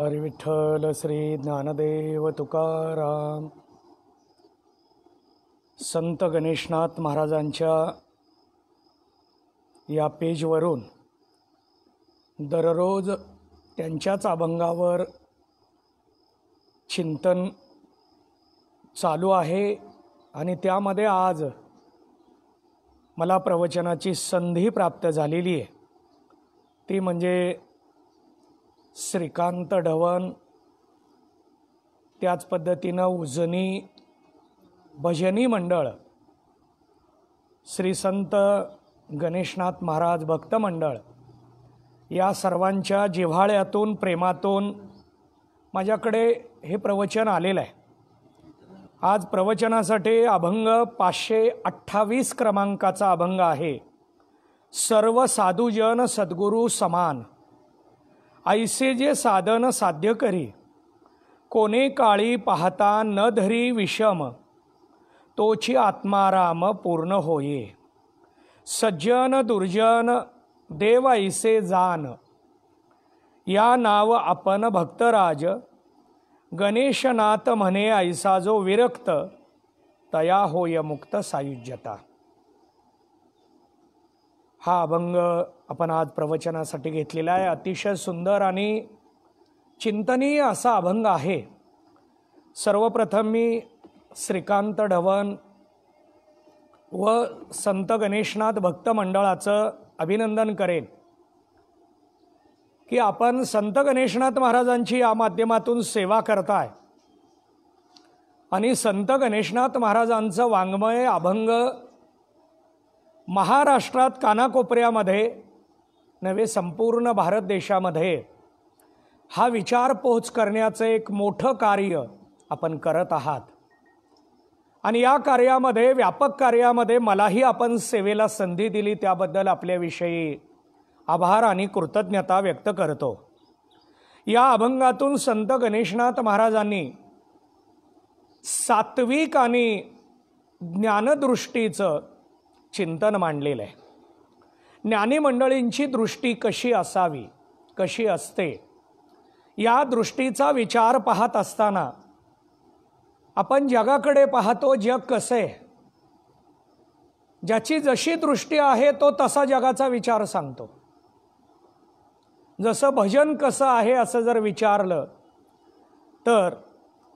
हरी विठ्ठल श्री ज्ञानदेव तुकाराम. संत गणेशनाथ महाराजांच्या या पेजवरून दररोज त्यांच्याच अभंगावर चिंतन चालू आहे आणि त्यामध्ये आज मला प्रवचनाची संधी प्राप्त झालेली आहे. ती म्हणजे श्रीकांत ढवण, त्याच पद्धतीनं उजनी भजनी मंडळ, श्री संत गणेशनाथ महाराज भक्त मंडळ, या सर्वांच्या जिव्हाळ्यातून प्रेमातून माझ्याकडे हे प्रवचन आलेलं आहे. आज प्रवचनासाठी अभंग 528 क्रमांकाचा अभंग आहे. सर्व साधुजन सद्गुरू समान, ऐसे जे साधन साध्य करी, कोणे काळी पाहता न धरी विषम, तोची आत्माराम पूर्ण होये. सज्जन दुर्जन देव ऐसे जान, या नाव आपण भक्तराज, गणेशनाथ म्हणे ऐसा जो विरक्त, तया होय मुक्त सायुज्यता. हा अभंग आपण आज प्रवचनासाठी घेतलेला आहे. अतिशय सुंदर आणि चिंतनीय असा अभंग आहे. सर्वप्रथम मी श्रीकांत ढवण व संत गणेशनाथ भक्त मंडळाचं अभिनंदन करेन की आपण संत गणेशनाथ महाराजांची या माध्यमातून सेवा करताय आणि संत गणेशनाथ महाराजांचं वाङ्मय अभंग महाराष्ट्रात कानाकोपऱ्यामध्ये नव्हे संपूर्ण भारत देशामध्ये हा विचार पोहोच करण्याचं एक मोठं कार्य आपण करत आहात. आणि या कार्यामध्ये, व्यापक कार्यामध्ये मलाही आपण सेवेला संधी दिली त्याबद्दल आपल्याविषयी आभार आणि कृतज्ञता व्यक्त करतो. या अभंगातून संत गणेशनाथ महाराजांनी सात्विक आणि ज्ञानदृष्टीचं चिंतन मांडलेलं आहे. ज्ञानी मंडळींची दृष्टी कशी असावी, कशी असते, या दृष्टीचा विचार पाहत असताना आपण जगाकडे पाहतो. जग कसं आहे, ज्याची जशी दृष्टी आहे तो तसा जगाचा विचार सांगतो. जसं भजन कसं आहे असं जर विचारलं तर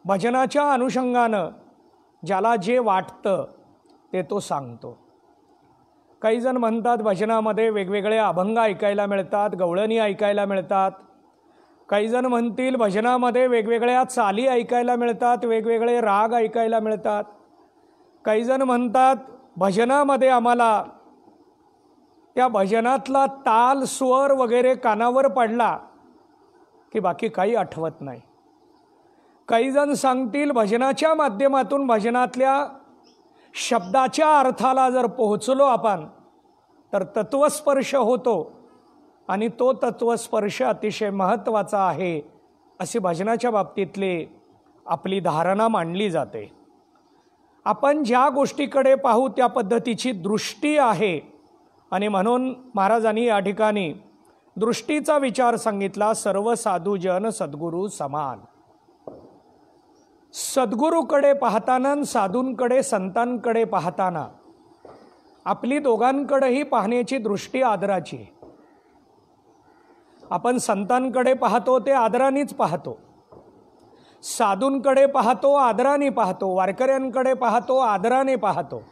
भजनाच्या अनुषंगानं ज्याला जे वाटतं ते तो सांगतो. काही जण म्हणतात भजनामध्ये वेगवेगळे अभंग ऐकायला मिळतात, गवळणी ऐकायला मिळतात. काही जण म्हणतील भजनामध्ये वेगवेगळ्या चाली ऐकायला मिळतात, वेगवेगळे राग ऐकायला मिळतात. काही जण म्हणतात भजनामध्ये आम्हाला त्या भजनातला ताल स्वर वगैरे कानावर पडला की बाकी काही आठवत नाही. काही जण सांगतील भजनाच्या माध्यमातून भजनातल्या शब्दाच्या अर्थाला जर पोहोचलो आपण तर तत्वस्पर्श होतो आणि तो तत्वस्पर्श अतिशय महत्त्वाचा आहे अशी भजनाच्या बाबतीतली आपली धारणा मांडली जाते. आपण ज्या गोष्टीकडे पाहू त्या पद्धतीची दृष्टी आहे आणि म्हणून महाराजांनी या ठिकाणी दृष्टीचा विचार सांगितला. सर्व साधुजन सद्गुरू समान. सद्गुरूकडे पाहताना, साधूंकडे, संतांकडे पाहताना आपली दोघांकडेही पाहण्याची दृष्टी आदराची. आपण संतांकडे पाहतो ते आदरानेच पाहतो, साधूंकडे पाहतो आदराने पाहतो, वारकऱ्यांकडे पाहतो आदराने पाहतो,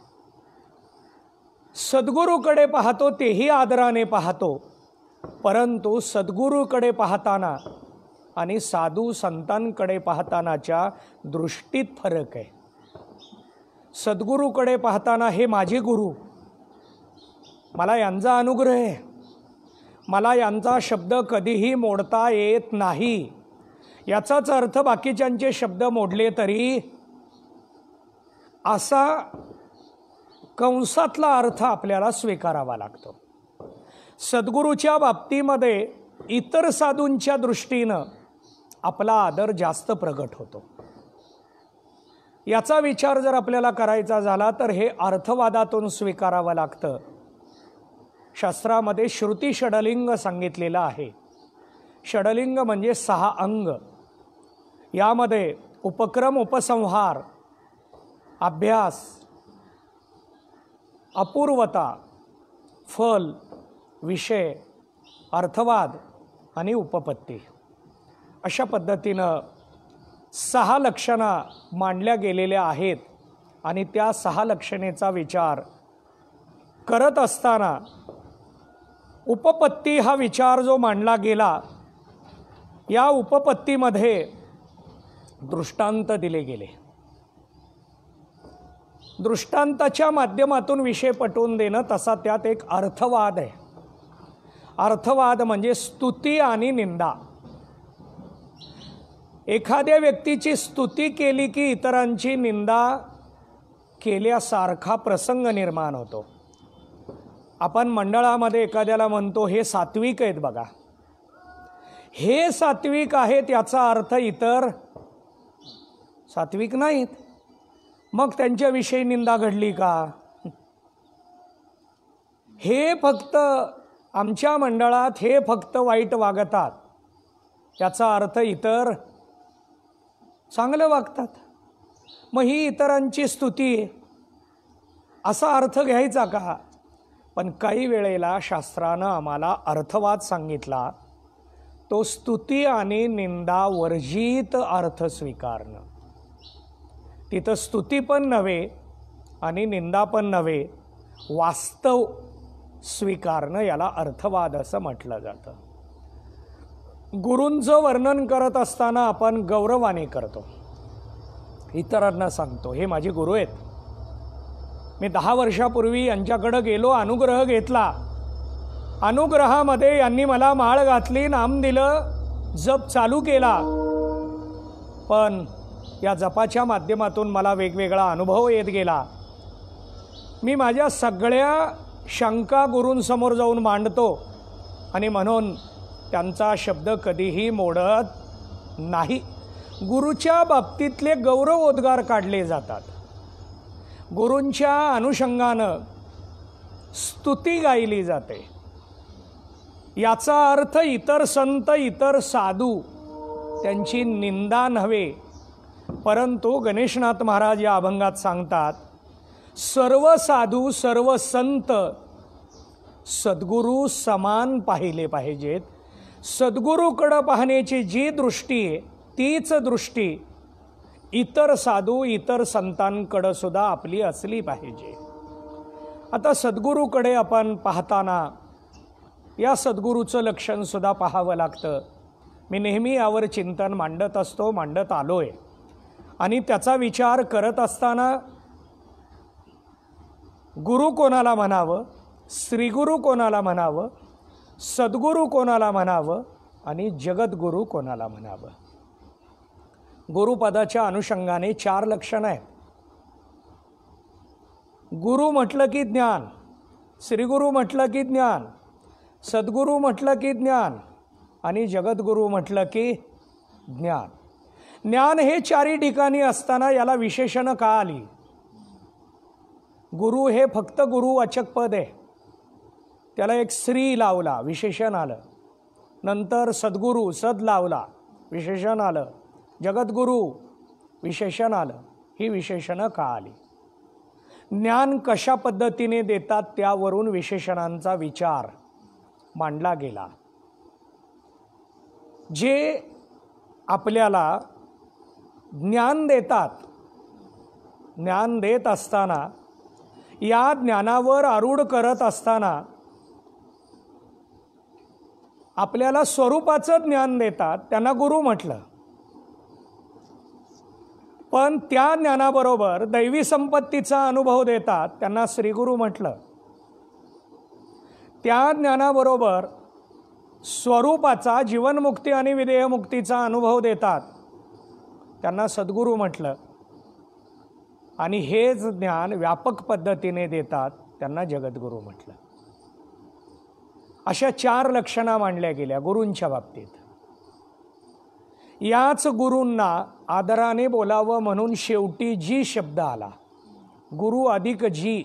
सद्गुरूकडे पाहतो तेही आदराने पाहतो. परंतु सद्गुरूकडे पाहताना आणि साधू संतांकडे पाहतानाच्या दृष्टीत फरक आहे. सद्गुरूकडे पाहताना हे माझे गुरु, मला यांचा अनुग्रह आहे, मला यांचा शब्द कधीही मोडता येत नाही. याचाच अर्थ बाकीच्यांचे शब्द मोडले तरी असा कंसातला अर्थ आपल्याला स्वीकारावा लागतो. सद्गुरूच्या बाबतीमध्ये इतर साधूंच्या दृष्टीनं आपला आदर जास्त प्रगट होतो. याचा विचार जर आपल्याला करायचा झाला तर हे अर्थवादातून स्वीकारावं लागतं. शास्त्रामध्ये श्रुती षडलिंग सांगितलेलं आहे. षडलिंग म्हणजे 6 अंग. यामध्ये उपक्रम, उपसंहार, अभ्यास, अपूर्वता, फल, विषय, अर्थवाद आणि उपपत्ती अशा पद्धतीनं 6 लक्षणा मांडल्या गेलेल्या आहेत. आणि त्या 6 लक्षणेचा विचार करत असताना उपपत्ती हा विचार जो मांडला गेला, या उपपत्तीमध्ये दृष्टांत दिले गेले. दृष्टांताच्या माध्यमातून विषय पटवून देणं, तसा त्यात एक अर्थवाद आहे. अर्थवाद म्हणजे स्तुती आणि निंदा. एखाद्या व्यक्तीची स्तुती केली की इतरांची निंदा केल्यासारखा प्रसंग निर्माण होतो. आपण मंडळामध्ये एखाद्याला म्हणतो हे सात्विक आहेत बघा, हे सात्विक आहेत, याचा अर्थ इतर सात्विक नाहीत. मग त्यांच्याविषयी निंदा घडली का? हे फक्त आमच्या मंडळात हे फक्त वाईट वागतात, याचा अर्थ इतर चांगलं वागतात, मग ही इतरांची स्तुती आहे असा अर्थ घ्यायचा का? पण काही वेळेला शास्त्रानं आम्हाला अर्थवाद सांगितला, तो स्तुती आणि निंदा वर्जित अर्थ स्वीकारणं. तिथं स्तुती पण नव्हे आणि निंदा पण नव्हे, वास्तव स्वीकारणं, याला अर्थवाद असं म्हटलं जातं. गुरूंचं वर्णन करत असताना आपण गौरवाने करतो, इतरांना सांगतो हे माझे गुरु आहेत, मी 10 वर्षापूर्वी यांच्याकडे गेलो, अनुग्रह घेतला, अनुग्रहामध्ये यांनी मला माळ घातली, नाम दिलं, जप चालू केला, पण या जपाच्या माध्यमातून मला वेगवेगळा अनुभव येत गेला. मी माझ्या सगळ्या शंका गुरूंसमोर जाऊन मांडतो आणि म्हणून त्यांचा शब्द कधीही मोडत नाही. गुरुच्या बाबतीतले गौरवोद्गार काढले जातात. गुरूंच्या अनुषंगानं स्तुती गायली जाते. याचा अर्थ इतर संत, इतर साधू त्यांची निंदा नव्हे, परंतु गणेशनाथ महाराज या अभंगात सांगतात, सर्व साधू सर्व संत सद्गुरू समान पाहिले पाहिजेत. सद्गुरूकडं पाहण्याची जी दृष्टी आहे तीच दृष्टी इतर साधू इतर संतांकडं सुद्धा आपली असली पाहिजे. आता सद्गुरूकडे आपण पाहताना या सद्गुरूचं लक्षण सुद्धा पाहावं लागतं. मी नेहमी यावर चिंतन मांडत असतो, मांडत आलोय. आणि त्याचा विचार करत असताना गुरु कोणाला म्हणावं, श्रीगुरु कोणाला म्हणावं, सद्गुरू कोणाला म्हणावं आणि जगद्गुरू कोणाला म्हणावं. गुरुपदाच्या अनुषंगाने 4 लक्षणं आहेत. गुरु म्हटलं की ज्ञान, श्रीगुरू म्हटलं की ज्ञान, सद्गुरू म्हटलं की ज्ञान आणि जगद्गुरू म्हटलं की ज्ञान. ज्ञान हे 4ही ठिकाणी असताना याला विशेषणं का आली? गुरु हे फक्त गुरुवाचक पद आहे, त्याला एक श्री लावला, विशेषण आलं. नंतर सद्गुरू, सद लावला, विशेषण आलं. जगद्गुरू, विशेषण आलं. ही विशेषणं का आली? ज्ञान कशा पद्धतीने देतात त्यावरून विशेषणांचा विचार मांडला गेला. जे आपल्याला ज्ञान देतात, ज्ञान देत असताना, या ज्ञानावर आरूढ करत असताना आपल्याला स्वरूपाचं ज्ञान देतात, त्यांना गुरु म्हटलं. पण त्या ज्ञानाबरोबर दैवी संपत्तीचा अनुभव देतात, त्यांना श्रीगुरू म्हटलं. त्या ज्ञानाबरोबर स्वरूपाचा, जीवनमुक्ती आणि विदेहमुक्तीचा अनुभव देतात, त्यांना सद्गुरू म्हटलं. आणि हेच ज्ञान व्यापक पद्धतीने देतात, त्यांना जगद्गुरू म्हटलं. अशा 4 लक्षणा मांडल्या गेल्या गुरूंच्या बाबतीत. याच गुरूंना आदराने बोलावं म्हणून शेवटी जी शब्द आला, गुरु अधिक जी,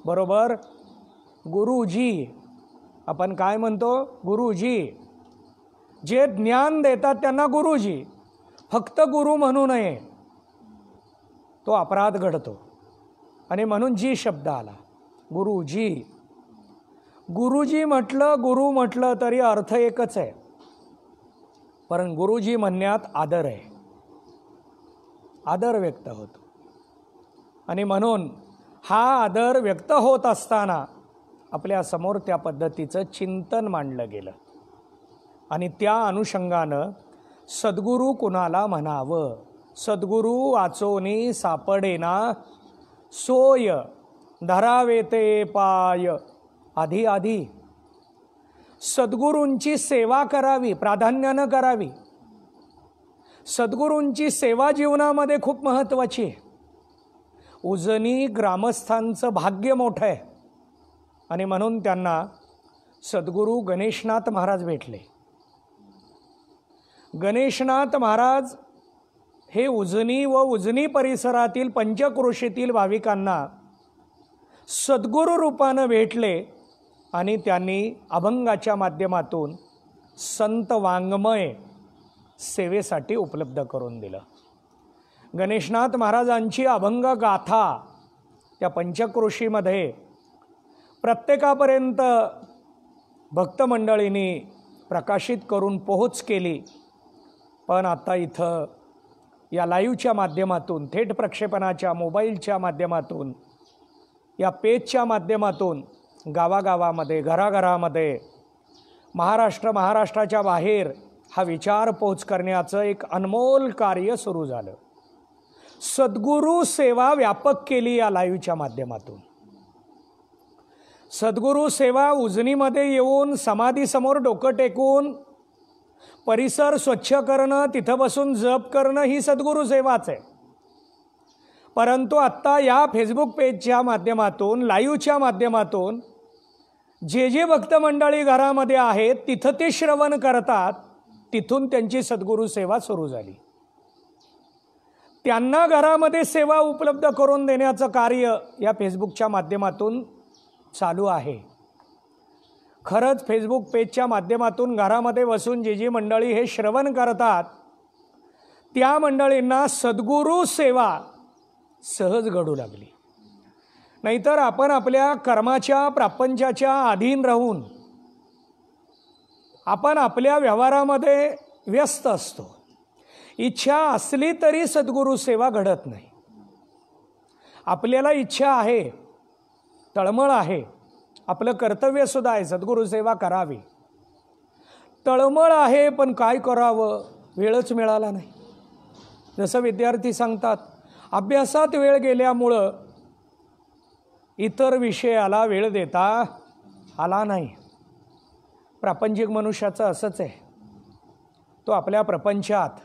बरोबर गुरुजी. आपण काय म्हणतो? गुरुजी. जे ज्ञान देतात त्यांना गुरुजी, फक्त गुरु म्हणू नये, तो अपराध घडतो. आणि म्हणून जी शब्द आला, गुरुजी. गुरुजी म्हटलं, गुरु म्हटलं तरी अर्थ एकच आहे, पण गुरुजी म्हणण्यात आदर आहे, आदर व्यक्त होतो. आणि म्हणून हा आदर व्यक्त होत असताना आपल्या समोर त्या पद्धतीचं चिंतन मांडलं गेलं. आणि त्या अनुषंगानं सद्गुरू कुणाला म्हणावं, सद्गुरू वाचोनी सापडेना सोय, धरावे ते पाय आधी आधी. सद्गुरूंची सेवा करावी, प्राधान्यानं करावी. सद्गुरूंची सेवा जीवनामध्ये खूप महत्त्वाची आहे. उजनी ग्रामस्थांचं भाग्य मोठं आहे. आणि म्हणून त्यांना सद्गुरू गणेशनाथ महाराज भेटले. गणेशनाथ महाराज हे उजनी व उजनी परिसरातील पंचक्रोशीतील भाविकांना सद्गुरू रूपानं भेटले आणि त्यांनी अभंगाच्या माध्यमातून संत वाङ्मय सेवेसाठी उपलब्ध करून दिलं. गणेशनाथ महाराजांची अभंग गाथा त्या पंचक्रोशीमध्ये प्रत्येकापर्यंत भक्तमंडळींनी प्रकाशित करून पोहोच केली. पण आता इथं या लाईव्हच्या माध्यमातून, थेट प्रक्षेपणाच्या मोबाईलच्या माध्यमातून, या पेजच्या माध्यमातून गावागावामध्ये, घराघरामध्ये, महाराष्ट्राच्या बाहेर हा विचार पोच करण्याचं एक अनमोल कार्य सुरू झालं. सद्गुरू सेवा व्यापक केली या लाईव्हच्या माध्यमातून. सद्गुरू सेवा उजनीमध्ये येऊन समाधीसमोर डोकं टेकून परिसर स्वच्छ करणं, तिथं बसून जप करणं ही सद्गुरू सेवाच आहे. परंतु आत्ता या फेसबुक पेजच्या माध्यमातून, लाईव्हच्या माध्यमातून जे जे भक्तमंडळी घरामध्ये आहेत तिथं ते श्रवण करतात, तिथून त्यांची सद्गुरू सेवा सुरू झाली. त्यांना घरामध्ये सेवा उपलब्ध करून देण्याचं कार्य या फेसबुकच्या माध्यमातून चालू आहे. खरंच फेसबुक पेजच्या माध्यमातून घरामध्ये बसून जी जी मंडळी हे श्रवण करतात त्या मंडळींना सद्गुरू सेवा सहज घडू लागली. नाहीतर आपण आपल्या कर्माच्या प्रापंचाच्या अधीन राहून आपण आपल्या व्यवहारामध्ये व्यस्त असतो. इच्छा असली तरी सद्गुरू सेवा घडत नाही. आपल्याला इच्छा आहे, तळमळ आहे, आपलं कर्तव्यसुद्धा आहे सद्गुरू सेवा करावी, तळमळ आहे, पण काय करावं वेळच मिळाला नाही. जसं विद्यार्थी सांगतात, अभ्यासात वेळ गेल्यामुळं इतर विषयाला वेळ देता आला नाही. प्रापंचिक मनुष्याचं असंच आहे. तो आपल्या प्रपंचात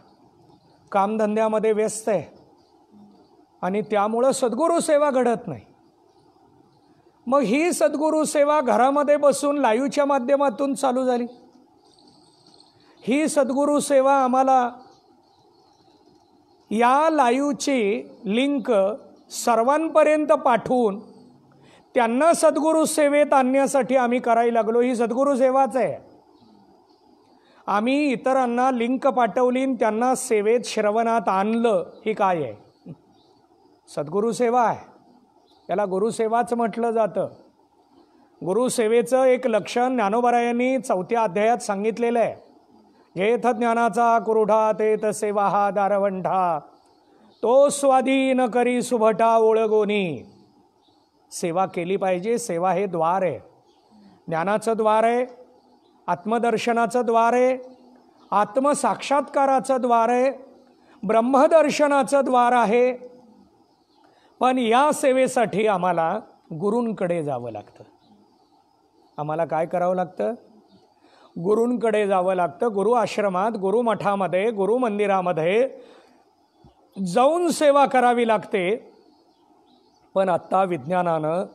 कामधंद्यामध्ये व्यस्त आहे आणि त्यामुळं सद्गुरू सेवा घडत नाही. मग ही सद्गुरू सेवा घरामध्ये बसून लाईव्हच्या माध्यमातून चालू झाली. ही सद्गुरू सेवा आम्हाला या लाईव्हची लिंक सर्वांपर्यंत पाठवून त्यांना सद्गुरू सेवेत आणण्यासाठी आम्ही करायला लागलो. ही सद्गुरू सेवाच आहे. आम्ही इतरांना लिंक पाठवली, त्यांना सेवेत श्रवणात आणलं. ही काय आहे? सद्गुरू सेवा आहे. याला गुरुसेवाच म्हटलं जातं. गुरुसेवेचं एक लक्षण ज्ञानोबरायांनी 4थ्या अध्यायात सांगितलेलं आहे. जेथ ज्ञानाचा कुरुढा तेथ सेवा हा दारवंठा, तो स्वाधीन करी सुभटा ओळगोनी. सेवा केली पाहिजे. सेवा हे द्वार आहे. ज्ञानाचं द्वार आहे, आत्मदर्शनाचं द्वार आहे, आत्मसाक्षात्काराचं द्वार आहे, ब्रह्मदर्शनाचं द्वार आहे. पण या सेवेसाठी आम्हाला गुरूंकडे जावं लागतं. आम्हाला काय करावं लागतं? गुरूंकडे जावं लागतं. गुरु आश्रमात, गुरु मठामध्ये, गुरु मंदिरामध्ये जाऊन सेवा करावी लागते. पण आत्ता विज्ञानानं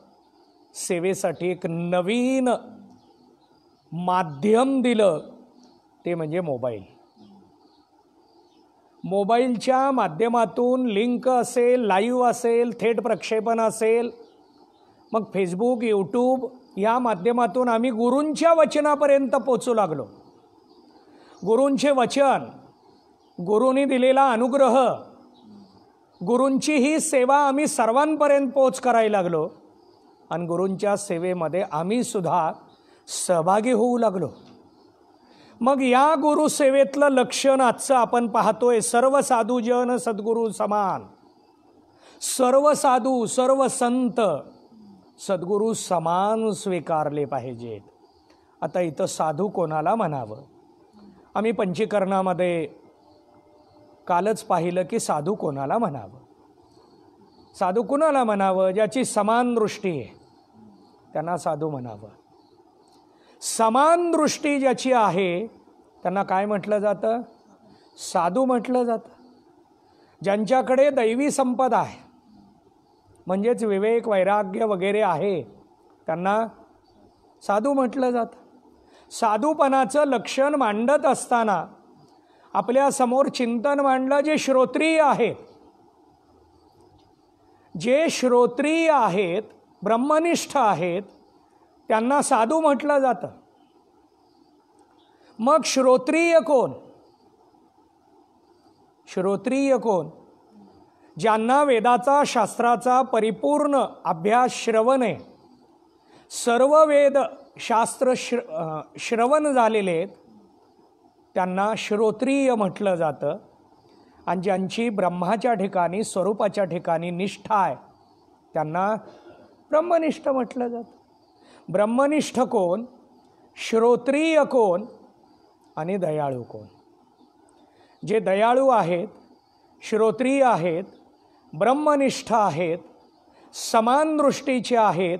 सेवेसाठी एक नवीन माध्यम दिलं, ते म्हणजे मोबाईल. मोबाईलच्या माध्यमातून लिंक असेल, लाईव्ह असेल, थेट प्रक्षेपण असेल, मग फेसबुक, यूट्यूब या माध्यमातून आम्ही गुरूंच्या वचनापर्यंत पोचू लागलो. गुरूंचे वचन, गुरूंनी दिलेला अनुग्रह, गुरूंची ही सेवा आम्ही सर्वांपर्यंत पोच करायला लागलो आणि गुरूंच्या सेवेमध्ये आम्ही सुद्धा सहभागी होऊ लागलो. मग या गुरुसेवेतलं लक्षण आजचं आपण पाहतोय. सर्व साधू जन सद्गुरू समान. सर्व साधू, सर्व संत सद्गुरू समान स्वीकारले पाहिजेत. आता इथं साधू कोणाला म्हणावं? आम्ही पंचीकरणामध्ये कालच पाहिलं की साधू कोणाला म्हणावं. साधू कोणाला म्हणावं? ज्याची समान दृष्टी आहे त्यांना साधू म्हणावं. समान दृष्टी ज्याची आहे त्यांना काय म्हटलं जातं? साधू म्हटलं जातं. ज्यांच्याकडे दैवी संपदा आहे म्हणजेच विवेक, वैराग्य वगैरे आहे त्यांना साधू म्हटलं जातं. साधूपणाचं लक्षण मांडत असताना आपल्यासमोर चिंतन मांडलं. जे श्रोत्रिय आहेत, जे श्रोत्रिय आहेत, ब्रह्मनिष्ठ आहेत त्यांना साधू म्हटलं जातं. मग श्रोत्रिय कोण? श्रोत्रिय कोण? ज्यांना वेदाचा, शास्त्राचा परिपूर्ण अभ्यास श्रवण आहे, सर्व वेद शास्त्र श्रवण झालेले आहेत त्यांना श्रोत्रिय म्हटलं जातं. आणि ज्यांची ब्रह्माच्या ठिकाणी, स्वरूपाच्या ठिकाणी निष्ठा आहे त्यांना ब्रह्मनिष्ठ म्हटलं जातं. ब्रह्मनिष्ठ कोण? श्रोत्रिय कोण? आणि दयाळू कोण? जे दयाळू आहेत, श्रोत्रिय आहेत, ब्रह्मनिष्ठ आहेत, समान दृष्टीचे आहेत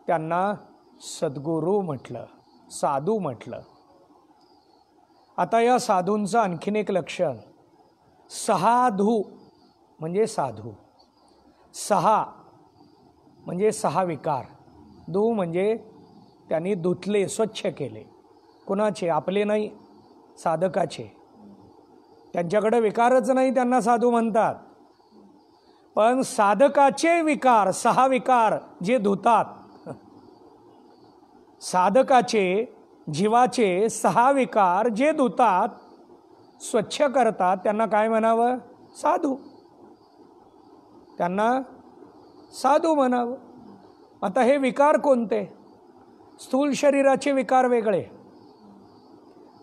त्यांना सद्गुरू म्हटलं, साधू म्हटलं. आता या साधूंचं आणखीन एक लक्षण. सहाधू म्हणजे साधू. सहा म्हणजे सहा विकार. धू म्हणजे त्यांनी धुतले, स्वच्छ केले. कुणाचे? आपले नाही, साधकाचे. त्यांच्याकडे विकारच नाही त्यांना साधू म्हणतात. पण साधकाचे विकार, सहा विकार जे धुतात, साधकाचे, जीवाचे सहा विकार जे धुतात, स्वच्छ करतात त्यांना काय म्हणावं? साधू. त्यांना साधू म्हणावं. आता हे विकार कोणते? स्थूल शरीराचे विकार वेगळे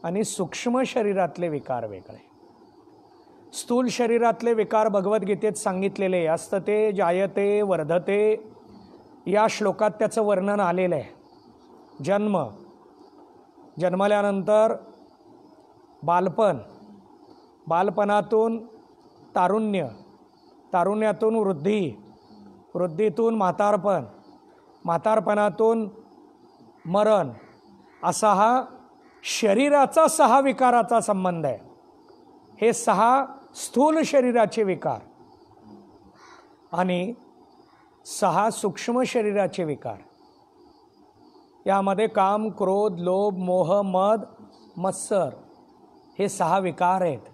आणि सूक्ष्म शरीरातले विकार वेगळे. स्थूल शरीरातले विकार भगवद्गीतेत सांगितलेले असते. जायते वर्धते या श्लोकात त्याचं वर्णन आलेलं आहे. जन्म, जन्मल्यानंतर बालपण, बालपणातून तारुण्य, तारुण्यातून वृद्धी, वृद्धीतून म्हातारपण, म्हातारपणातून मरण, असा हा शरीराचा सहा विकाराचा संबंध आहे. हे सहा स्थूल शरीराचे विकार आणि सहा सूक्ष्म शरीराचे विकार. यामध्ये काम, क्रोध, लोभ, मोह, मद, मत्सर हे सहा विकार आहेत.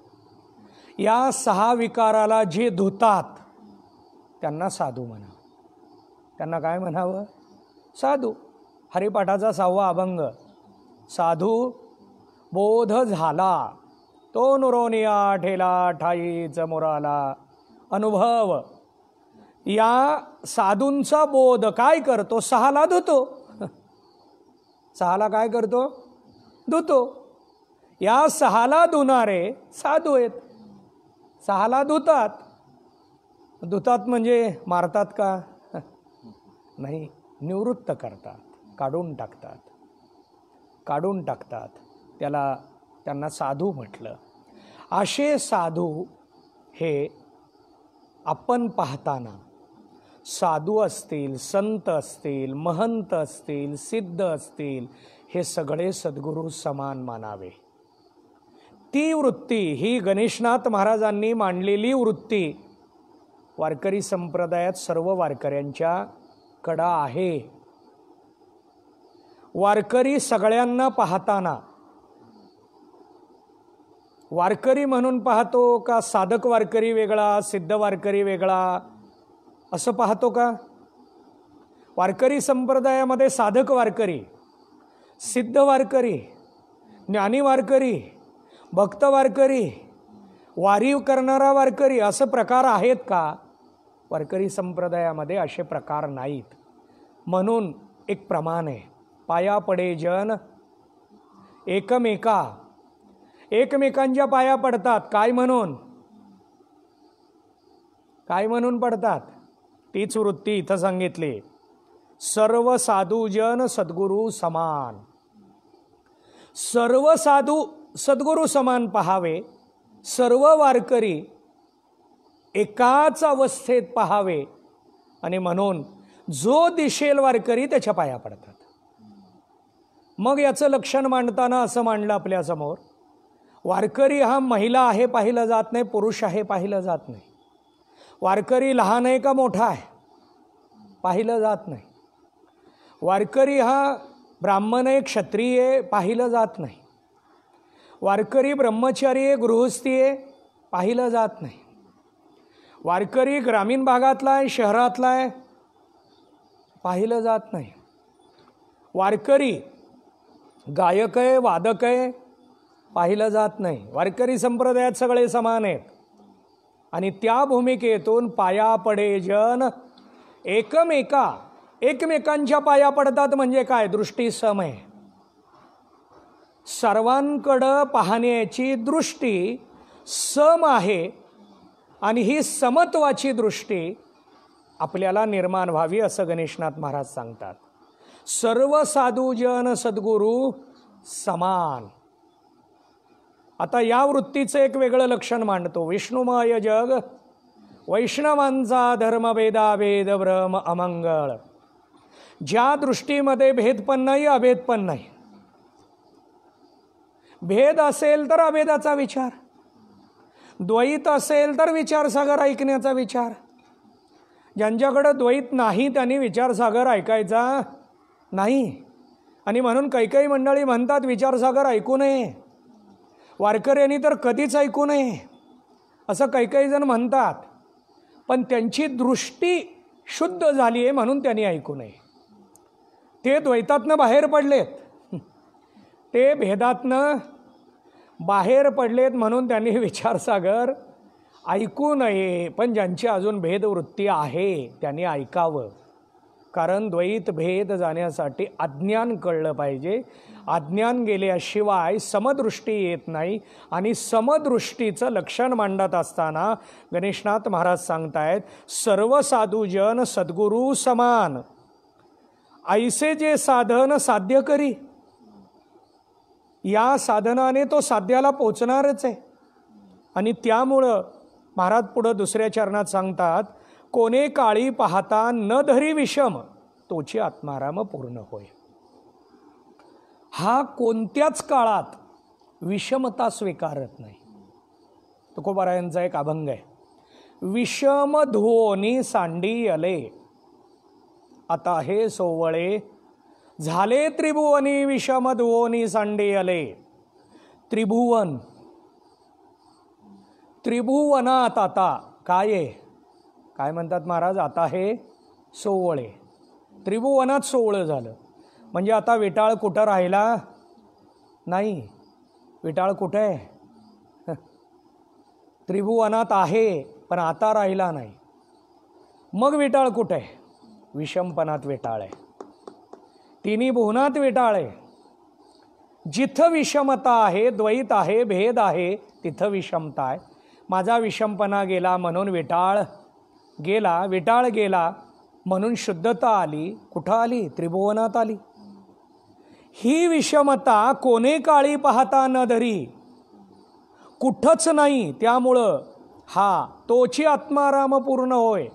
या सहा विकाराला जे धुतात त्यांना साधू म्हणावं. त्यांना काय म्हणावं? साधू. हरिपाठाचा 6वा अभंग. साधू बोध झाला तो नुरोनिया ठेला ठाईच मुराला अनुभव. या साधूंचा बोध काय करतो? सहाला धुतो. सहाला काय करतो? धुतो. या सहाला धुणारे साधू आहेत. सहाला धुतात. धुतात म्हणजे मारतात का? नाही, निवृत्त करतात, काढून टाकतात, काढून टाकतात. त्यांना साधू म्हटलं. असे साधू हे आपण पाहताना साधू असतील, संत असतील, महंत असतील, सिद्ध असतील, हे सगळे सद्गुरू समान मानावे. ती वृत्ती, ही गणेशनाथ महाराजांनी मांडलेली वृत्ती वारकरी संप्रदायात सर्व वारकऱ्यांच्या कडा आहे. वारकरी सगळ्यांना पाहताना वारकरी म्हणून पाहतो का? साधक वारकरी वेगळा, सिद्ध वारकरी वेगळा असं पाहतो का? वारकरी संप्रदायामध्ये साधक वारकरी, सिद्ध वारकरी, ज्ञानी वारकरी भक्त वारकरी, वारी करणारा वारकरी असं प्रकार आहेत का? वारकरी संप्रदायामध्ये असे प्रकार नाहीत. म्हणून एक प्रमाण आहे, पाया पडे जन एकमेकांच्या पाया पडतात. काय म्हणून? काय म्हणून पडतात? तीच वृत्ती इथं सांगितली. सर्व साधू जन सद्गुरू समान. सर्व साधू सद्गुरू समान पहावे, सर्व वारकरी एकाच अवस्थेत पहावे. आणि म्हणून जो दिशेल वारकरी त्याच्या पाया पडतात. मग याचं लक्षण मांडताना असं मांडलं आपल्यासमोर, वारकरी हा महिला आहे पाहिलं जात नाही, पुरुष आहे पाहिलं जात नाही. वारकरी लहान आहे का मोठा आहे पाहिलं जात नाही. वारकरी हा ब्राह्मण आहे क्षत्रिय आहे पाहिलं जात नाही. वारकरी ब्रह्मचारी आहे गृहस्थी आहे पाहिलं जात नाही. वारकरी ग्रामीण भागातला आहे शहरातला आहे पाहिलं जात नाही. वारकरी गायक आहे वादक आहे पाहिलं जात नाही. वारकरी संप्रदायात सगळे समान आहेत. आणि त्या भूमिकेतून पाया पडे जन एकमेकांच्या पाया पडतात. म्हणजे काय? दृष्टी सम आहे. सर्वांकडं पाहण्याची दृष्टी सम आहे. आणि ही समत्वाची दृष्टी आपल्याला निर्माण व्हावी असं गणेशनाथ महाराज सांगतात. सर्व साधू जन सद्गुरू समान. आता या वृत्तीचं एक वेगळं लक्षण मांडतो. विष्णुमय जग वैष्णवांचा धर्म भेदाभेद भ्रम अमंगळ. ज्या दृष्टीमध्ये भेद पण नाही अभेद पण नाही. भेद असेल तर अभेदाचा विचार, द्वैत असेल तर विचारसागर ऐकण्याचा विचार. ज्यांच्याकडे द्वैत नाही त्यांनी विचारसागर ऐकायचा नाही. आणि म्हणून काही मंडळी म्हणतात विचारसागर ऐकू नये, वारकऱ्यांनी तर कधीच ऐकू नये असं काही जण म्हणतात. पण त्यांची दृष्टी शुद्ध झाली आहे म्हणून त्यांनी ऐकू नये. ते द्वैतातनं बाहेर पडलेत, ते भेदातनं बाहेर पडलेत म्हणून त्यांनी विचारसागर ऐकू नये. पण ज्यांची अजून भेदवृत्ती आहे त्यांनी ऐकावं. कारण द्वैत भेद जाण्यासाठी अज्ञान कळलं पाहिजे. अज्ञान गेल्याशिवाय समदृष्टी येत नाही. आणि समदृष्टीचं लक्षण मांडत असताना गणेशनाथ महाराज सांगतायत सर्व साधू जन सद्गुरू समान. ऐसे जे साधन साध्य करी, या साधनाने तो साध्याला पोचणारच आहे. आणि त्यामुळं महाराज पुढं दुसऱ्या चरणात सांगतात कोणे काळी पाहता न धरी विषम, तोची आत्माराम पूर्ण होय. हा कोणत्याच काळात विषमता स्वीकारत नाही. तुकोबारायांचा एक अभंग आहे, विषम धुओनी सांडी अले आता हे सोवळे, झाले त्रिभुवनी विषम धुओनी सांडी अले. त्रिभुवन, त्रिभुवनात आता काय आहे? काय म्हणतात महाराज? आता हे सोवळे. त्रिभुवनात सोवळं झालं म्हणजे आता विटाळ कुठं राहिला नाही. विटाळ कुठे आहे? त्रिभुवनात आहे पण आता राहिला नाही. मग विटाळ कुठे आहे? विषमपणात विटाळ आहे. तिन्ही भुवनात विटाळ आहे. जिथं विषमता आहे, द्वैत आहे, भेद आहे, तिथं विषमता आहे. माझा विषमपणा गेला म्हणून विटाळ गेला, विटाळ गेला म्हणून शुद्धता आली. कुठं आली? त्रिभुवनात आली. ही विषमता कोणे काळी पाहता न धरी, कुठंच नाही. त्यामुळं हा तोची आत्माराम पूर्ण होय.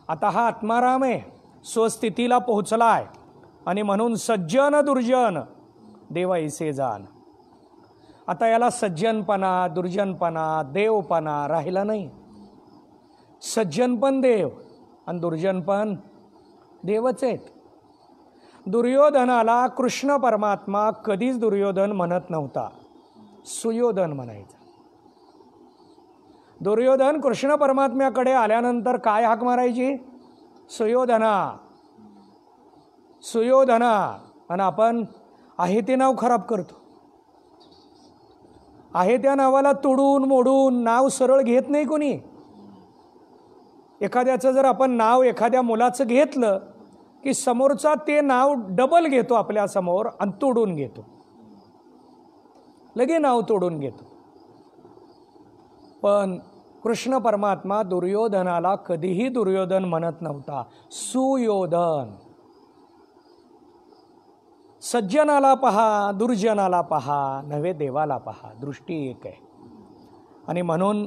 आता हा आत्माराम आहे, स्वस्थितीला पोहोचलाय. आणि म्हणून सज्जन दुर्जन देवाईसे जाण. आता याला सज्जनपणा दुर्जनपणा देवपणा राहिला नाही. सज्जन पण देव आणि दुर्जन पण देवच आहेत. दुर्योधनाला कृष्ण परमात्मा कधीच दुर्योधन म्हणत नव्हता, सुयोधन म्हणायचा. दुर्योधन कृष्ण परमात्म्याकडे आल्यानंतर काय हाक मारायची? सुयोधना, सुयोधना. आणि आपण आहे ते नाव खराब करतो. आहे त्या नावाला तोडून मोडून नाव सरळ घेत नाही कोणी. एखाद्याचं जर आपण नाव एखाद्या मुलाचं घेतलं की समोरचा ते नाव डबल घेतो आपल्या समोर आणि तोडून घेतो, लगे नाव तोडून घेतो. पण कृष्ण परमात्मा दुर्योधनाला कधीही दुर्योधन म्हणत नव्हता, सुयोधन. सज्जनाला पहा, दुर्जनाला पहा, नव्हे देवाला पहा, दृष्टी एक आहे. आणि म्हणून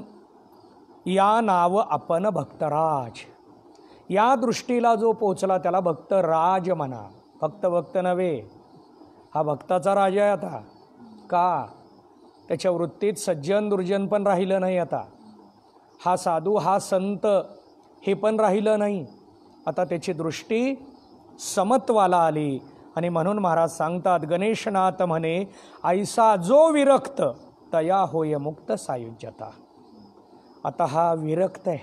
या नाव आपण भक्तराज, या दृष्टीला जो पोचला त्याला भक्तराज म्हणा. फक्त भक्त नव्हे, हा भक्ताचा राजा आहे आता. का? त्याच्या वृत्तीत सज्जन दुर्जन पण राहिलं नाही आता. हा साधू हा संत हे पण राहिलं नाही. आता त्याची दृष्टी समत्वाला आली. आणि म्हणून महाराज सांगतात, गणेशनाथ म्हणे ऐसा जो विरक्त तया होय मुक्त सायुज्यता. आता हा विरक्त आहे.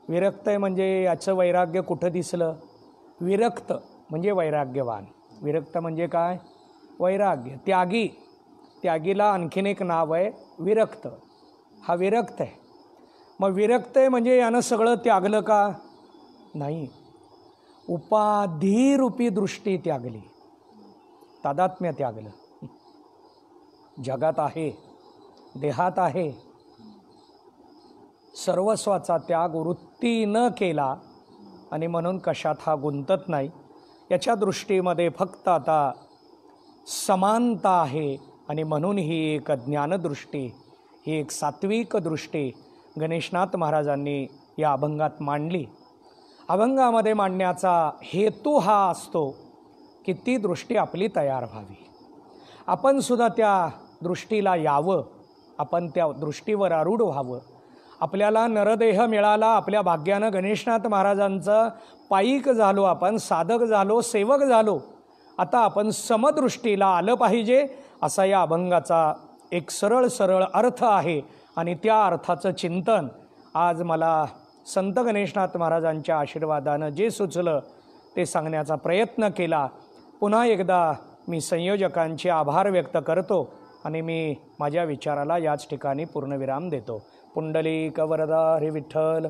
विरक्त आहे म्हणजे याचं वैराग्य कुठं दिसलं? विरक्त म्हणजे वैराग्यवान. विरक्त म्हणजे काय? वैराग्य. त्यागी. त्यागीला आणखीन एक नाव आहे विरक्त. हा विरक्त आहे. मग विरक्त आहे म्हणजे यानं सगळं त्यागलं का? नाही. उपाधिरूपी दृष्टी त्यागली, तादात्म्य त्यागलं. जगात आहे, देहात आहे, सर्वस्वाचा त्याग वृत्ती न केला आणि म्हणून कशात हा गुंतत नाही. याच्या दृष्टीमध्ये फक्त आता समानता आहे. आणि म्हणून ही एक ज्ञानदृष्टी, ही एक सात्विक दृष्टी गणेशनाथ महाराजांनी या अभंगात मांडली. अभंगामध्ये मांडण्याचा हेतू हा असतो की ती दृष्टी आपली तयार व्हावी. आपण सुद्धा त्या दृष्टीला यावं, आपण त्या दृष्टीवर आरूढ व्हावं. आपल्याला नरदेह मिळाला, आपल्या भाग्यानं गणेशनाथ महाराजांचं पायिक झालो, आपण साधक झालो, सेवक झालो. आता आपण समदृष्टीला आलं पाहिजे असा या अभंगाचा एक सरळ सरळ अर्थ आहे. आणि त्या अर्थाचं चिंतन आज मला संत गणेशनाथ महाराजांच्या आशीर्वादानं जे सुचलं ते सांगण्याचा प्रयत्न केला. पुन्हा एकदा मी संयोजकांचे आभार व्यक्त करतो आणि मी माझ्या विचाराला याच ठिकाणी पूर्णविराम देतो. पुंडलिक वरदा हरी विठ्ठल.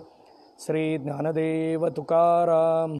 श्री ज्ञानदेव तुकाराम.